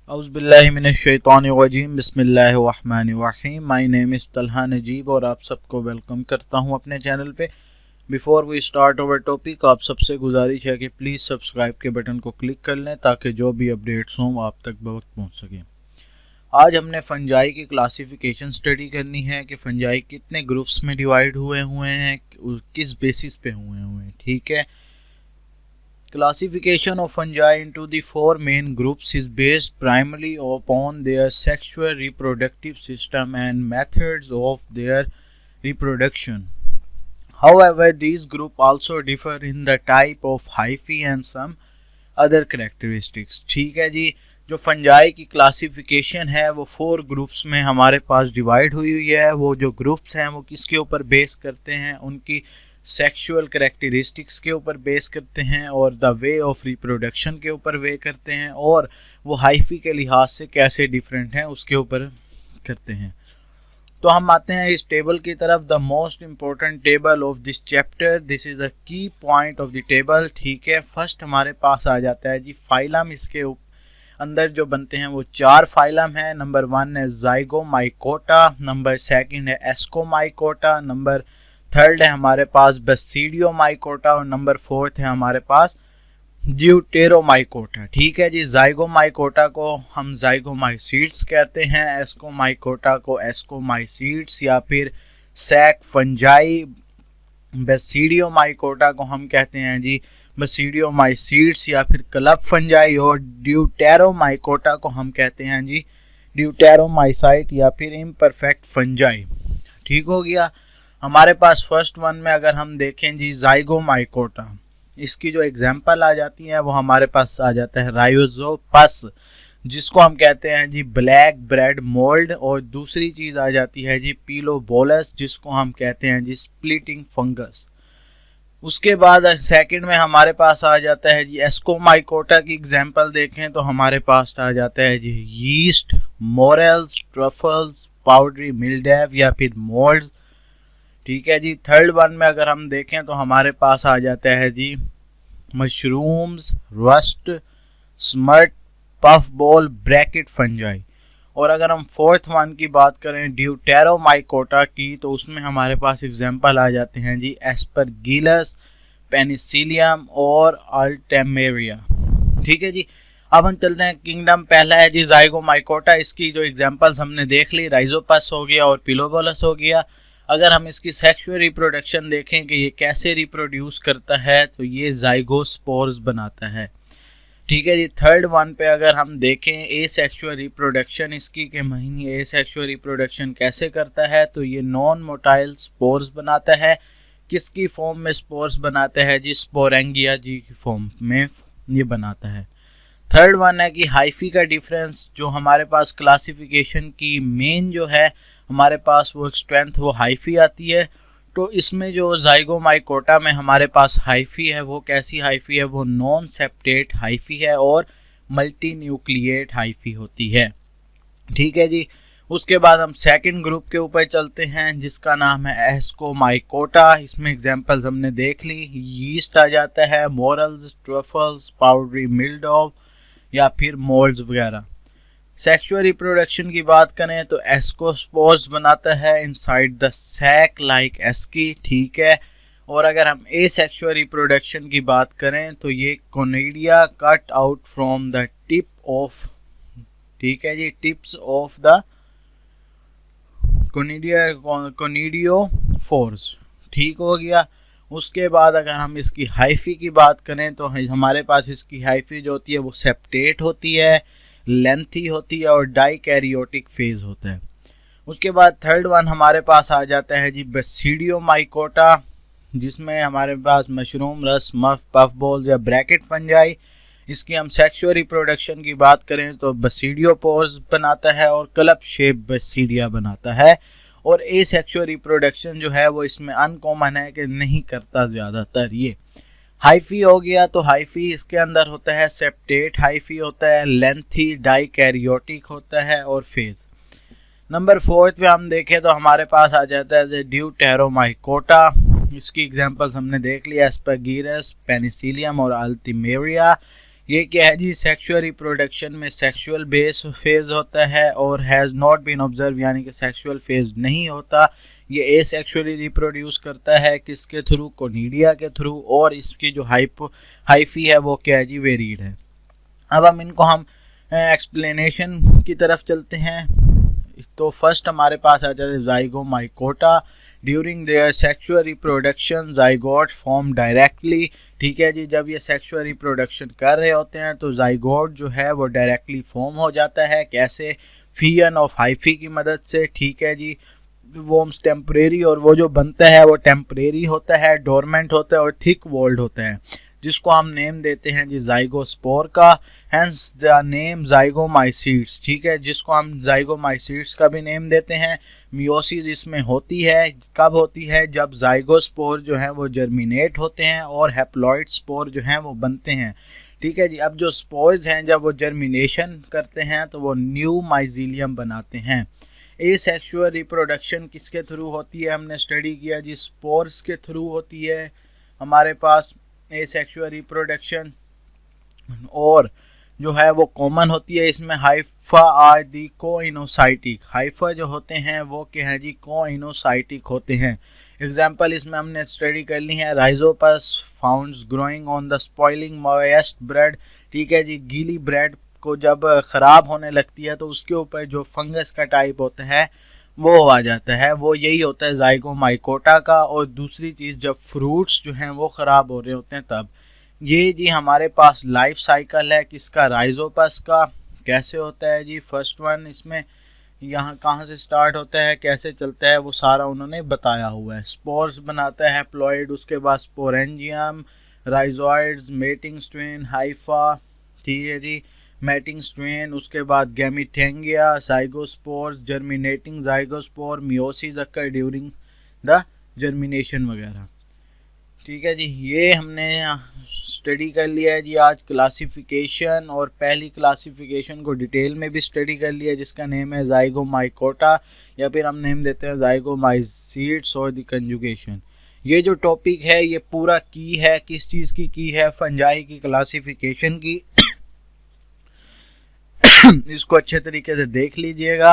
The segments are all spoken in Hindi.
औज़ुबिल्लाहिमिनश्शैतानिर्रजीम बिस्मिल्लाहिर्रहमानिर्रहीम। My name is Talha Najib और आप सबको वेलकम करता हूं अपने चैनल पे। Before we start our topic, आप सबसे गुजारिश है कि प्लीज़ सब्सक्राइब के बटन को क्लिक कर लें ताकि जो भी अपडेट्स हों आप तक बवक्त पहुंच सकें। आज हमने फंजाई की क्लासिफिकेशन स्टडी करनी है कि फंजाई कितने ग्रुप्स में डिवाइड हुए हैं, किस बेसिस पे हुए हैं। ठीक है, classification of fungi into the four main groups is based primarily upon their sexual reproductive system and methods of their reproduction. However, these groups also differ in the type of hyphae and some other characteristics. ठीक है जी, जो फंजाई की क्लासिफिकेशन है वो 4 ग्रुप्स में हमारे पास डिवाइड हुई है। वो जो ग्रुप्स हैं वो किसके ऊपर बेस करते हैं, उनकी सेक्सुअल करैक्टरिस्टिक्स के ऊपर बेस करते हैं और द वे ऑफ रिप्रोडक्शन के ऊपर वे करते हैं, और वो हाइफी के लिहाज से कैसे डिफरेंट हैं उसके ऊपर करते हैं। तो हम आते हैं इस टेबल की तरफ। The most important table of this chapter, this is the key point of the table. ठीक है, फर्स्ट हमारे पास आ जाता है जी फाइलम। इसके अंदर जो बनते हैं वो 4 फाइलम है। नंबर 1 है ज़ाइगोमाइकोटा, नंबर 2 है एस्कोमाइकोटा, नंबर 3 है हमारे पास बेसिडियोमाइकोटा और नंबर 4 है हमारे पास ड्यूटेरोमाइकोटा। ठीक है जी, ज़ाइगोमाइकोटा को हम ज़ाइगोमाइसीड्स कहते हैं, एस्कोमाइकोटा को एस्कोमाइसीड्स या फिर सैक फंजाई, बेसिडियोमाइकोटा को हम कहते हैं जी बेसिडियोमाइसीड्स या फिर क्लब फंजाई, और ड्यूटेरोमाइकोटा को हम कहते हैं जी ड्यूटेरोमाइसाइट या फिर इम्परफेक्ट फंजाई। ठीक हो गया। हमारे पास फर्स्ट वन में अगर हम देखें जी ज़ाइगोमाइकोटा, इसकी जो एग्जांपल आ जाती है वो हमारे पास आ जाता है राइजोपस, जिसको हम कहते हैं जी ब्लैक ब्रेड मोल्ड, और दूसरी चीज आ जाती है जी पीलोबोलस, जिसको हम कहते हैं जी स्प्लिटिंग फंगस। उसके बाद सेकंड में हमारे पास आ जाता है जी एस्कोमाइकोटा की एग्जांपल देखें तो हमारे पास आ जाता है जी यीस्ट, मोरेल्स, ट्रफल्स, पाउडरी मिल्डेव या फिर मोल्ड्स। ठीक है जी, थर्ड वन में अगर हम देखें तो हमारे पास आ जाता है जी mushrooms, rust, smut, puff ball, bracket fungi. और अगर हम फोर्थ वन की बात करें ड्यूटेरोमाइकोटा की, तो उसमें हमारे पास एग्जांपल आ जाते हैं जी एस्परगिलस, पेनिसिलियम और अल्टेमेरिया। ठीक है जी, अब हम चलते हैं किंगडम। पहला है जी ज़ाइगोमाइकोटा, इसकी जो एग्जांपल्स हमने देख ली, राइजोपस हो गया और पिलोबोलस हो गया। अगर हम इसकी सेक्सुअल रिप्रोडक्शन देखें कि ये कैसे रिप्रोड्यूस करता है, तो ये ज़ाइगोस्पोर्स बनाता है। ठीक है जी, थर्ड वन पे अगर हम देखें ए सेक्सुअल रिप्रोडक्शन इसकी के महीने ए सेक्सुअल रिप्रोडक्शन कैसे करता है, तो ये नॉन मोटाइल स्पोर्स बनाता है। किसकी फॉर्म में स्पोर्स बनाता है जी स्पोरेंगिया जी की फॉर्म में ये बनाता है। थर्ड वन है कि हाइफी का डिफरेंस, जो हमारे पास क्लासिफिकेशन की मेन जो है हमारे पास वो स्ट्रेंथ वो हाइफी आती है। तो इसमें जो ज़ाइगोमाइकोटा में हमारे पास हाइफी है वो कैसी हाइफी है, वो नॉन सेप्टेट हाइफी है और मल्टी न्यूक्लिएट हाइफी होती है। ठीक है जी, उसके बाद हम सेकंड ग्रुप के ऊपर चलते हैं जिसका नाम है एस्कोमाइकोटा। इसमें एग्जांपल्स हमने देख ली, यीस्ट आ जाता है, मोरल्स, ट्रफल्स, पाउडरी मिल्डॉव या फिर मोल्ड्स वगैरह। सेक्सुअल रिप्रोडक्शन की बात करें तो एस्कोस्पोर्स बनाता है inside the sac like asci. ठीक है, और अगर हम ए सेक्सुअल रिप्रोडक्शन की बात करें तो ये conidia cut out from the tip of, ठीक है जी, टिप्स ऑफ द कोनिडियोफोर्स। ठीक हो गया। उसके बाद अगर हम इसकी हाइफी की बात करें तो हमारे पास इसकी हाइफी जो होती है वो सेप्टेट होती है, लेंथी होती है और डाइकैरियोटिक फेज होता है। उसके बाद थर्ड वन हमारे पास आ जाता है जी बेसिडियोमाइकोटा, जिसमें हमारे पास मशरूम, रस, मफ, पफ बॉल्स या ब्रैकेट फंजाई। इसकी हम सेक्सुअल रिप्रोडक्शन की बात करें तो बेसिडियोपोर्स बनाता है और क्लब शेप बेसिडिया बनाता है। और ए सेक्सुअल रिप्रोडक्शन जो है वो इसमें अनकॉमन है कि नहीं करता ज़्यादातर ये। हाइफी हो गया, तो हाइफी इसके अंदर होता है सेप्टेट हाइफी होता है, लेंथी, डाइकैरियोटिक होता है और फेज। नंबर 4 पे हम देखें तो हमारे पास आ जाता है ड्यूटेरोमाइकोटा। इसकी एग्जांपल्स हमने देख लिया, एस्परगिलस, पेनिसिलियम और अल्टीमेरिया। ये क्या है जी, सेक्सुअल रिप्रोडक्शन में सेक्सुअल बेस फेज होता है और हैज़ नॉट बीन ऑब्जर्व, यानी कि सेक्सुअल फेज नहीं होता। ये एसेक्सुअली रिप्रोड्यूस करता है किसके थ्रू, कोनिडिया के थ्रू, और इसकी जो हाइफी है वो क्या है जी, वेरीड है। अब हम एक्सप्लेनेशन की तरफ चलते हैं। तो फर्स्ट हमारे पास आ जाता है zygomycota. During their sexual reproduction zygote form directly. ठीक है जी, जब ये सेक्सुअल रिप्रोडक्शन कर रहे होते हैं तो ज़ाइगोट जो है वो डायरेक्टली फॉर्म हो जाता है। कैसे? फियन ऑफ हाइफी की मदद से। ठीक है जी, वॉर्म्स टेम्परेरी, और वो जो बनता है वो टेम्परेरी होता है, डोरमेंट होता है और थिक वॉल्ड होता है, जिसको हम नेम देते हैं जी ज़ाइगोस्पोर का। Hence the name zygomycetes. ठीक है, जिसको हम ज़ाइगोमाइसीड्स का भी नेम देते हैं। मियोसिस इसमें होती है, कब होती है? जब ज़ाइगोस्पोर जो है वो जर्मिनेट होते हैं और हैप्लॉइड स्पोर जो हैं वो बनते हैं। ठीक है जी, अब जो स्पोर्स हैं जब वो जर्मिनेशन करते हैं तो वो न्यू माइजीलियम बनाते हैं। एसेक्सुअल रिप्रोडक्शन किसके थ्रू होती है? हमने स्टडी किया जी, स्पोर्स के थ्रू होती है हमारे पास एसेक्सुअल रिप्रोडक्शन, और जो है वो कॉमन होती है। इसमें Haifa are the coenocytic. Haifa जो होते हैं वो क्या है जी, कोइनोसाइटिक होते हैं। एग्जाम्पल इसमें हमने स्टडी कर ली है, Rhizopus founts growing on the spoiling moist bread. ठीक है जी, गीली ब्रेड को जब ख़राब होने लगती है तो उसके ऊपर जो फंगस का टाइप होता है वो आ जाता है, वो यही होता है ज़ाइगोमाइकोटा का। और दूसरी चीज़, जब फ्रूट्स जो हैं वो ख़राब हो रहे होते हैं तब। ये जी हमारे पास लाइफ साइकिल है किसका? राइजोपस का। कैसे होता है जी? फर्स्ट वन इसमें यहाँ कहाँ से स्टार्ट होता है, कैसे चलता है, वो सारा उन्होंने बताया हुआ है। स्पोर्स बनाता है हैप्लॉइड, उसके बाद sporangium, rhizoids, mating strain, hypha. ठीक है जी, मैटिंग स्ट्रेन, उसके बाद gametangia, zygospores, germinating zygospore, meiosis occur during the germination वगैरह। ठीक है जी, ये हमने स्टडी कर लिया है जी आज क्लासिफिकेशन, और पहली क्लासिफिकेशन को डिटेल में भी स्टडी कर लिया जिसका नेम है ज़ाइगोमाइकोटा, या फिर हम नेम देते हैं ज़ाइगोमाइसीड्स और द कंजुगेशन। ये जो टॉपिक है ये पूरा की है, किस चीज़ की है? फंजाई की क्लासिफिकेशन की। इसको अच्छे तरीके से देख लीजिएगा।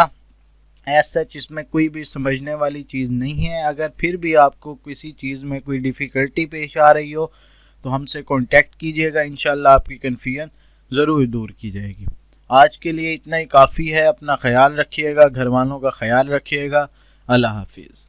एज सच इसमें कोई भी समझने वाली चीज़ नहीं है। अगर फिर भी आपको किसी चीज़ में कोई डिफ़िकल्टी पेश आ रही हो तो हमसे कांटेक्ट कीजिएगा, इंशाल्लाह आपकी कन्फ्यूजन ज़रूर दूर की जाएगी। आज के लिए इतना ही काफ़ी है। अपना ख्याल रखिएगा, घर वालों का ख्याल रखिएगा। अल्लाह हाफिज़।